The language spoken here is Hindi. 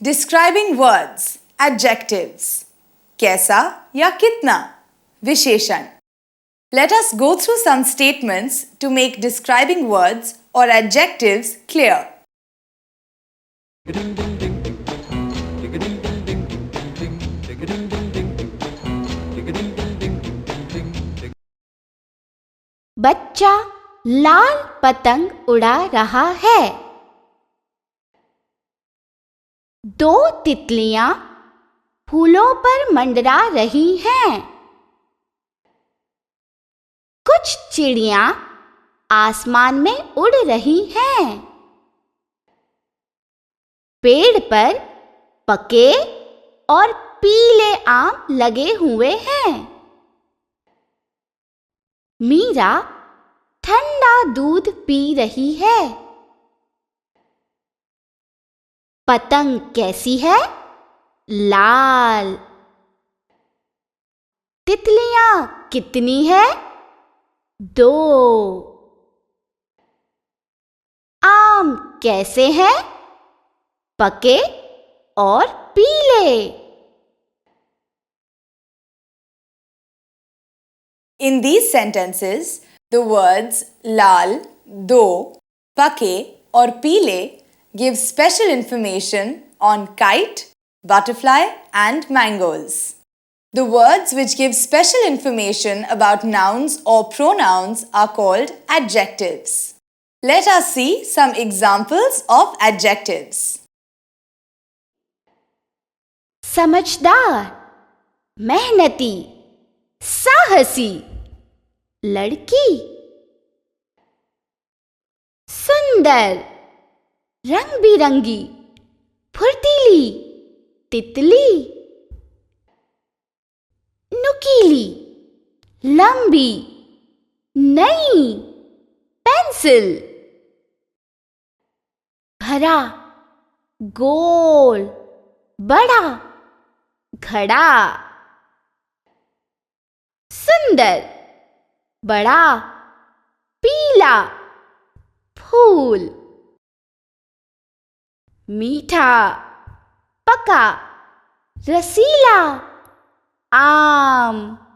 Describing words, adjectives. कैसा या कितना, विशेषण. Let us go through some statements to make describing words or adjectives clear. बच्चा लाल पतंग उड़ा रहा है। दो तितलियां फूलों पर मंडरा रही हैं। कुछ चिड़ियां आसमान में उड़ रही हैं। पेड़ पर पके और पीले आम लगे हुए हैं। मीरा ठंडा दूध पी रही है। पतंग कैसी है? लाल। तितलियां कितनी है? 2। आम कैसे हैं? पके और पीले। In these sentences, the words lal, do, pake or pile give special information on kite, butterfly and mangoes. The words which give special information about nouns or pronouns are called adjectives. Let us see some examples of adjectives. समझदार, मेहनती, साहसी, लड़की। सुंदर, रंग बिरंगी, फुर्तीली, तितली। नुकीली, लंबी, नई, पेंसिल। भरा, गोल, बड़ा, घड़ा। सुंदर, बड़ा, पीला, फूल। मीठा, पका, रसीला, आम।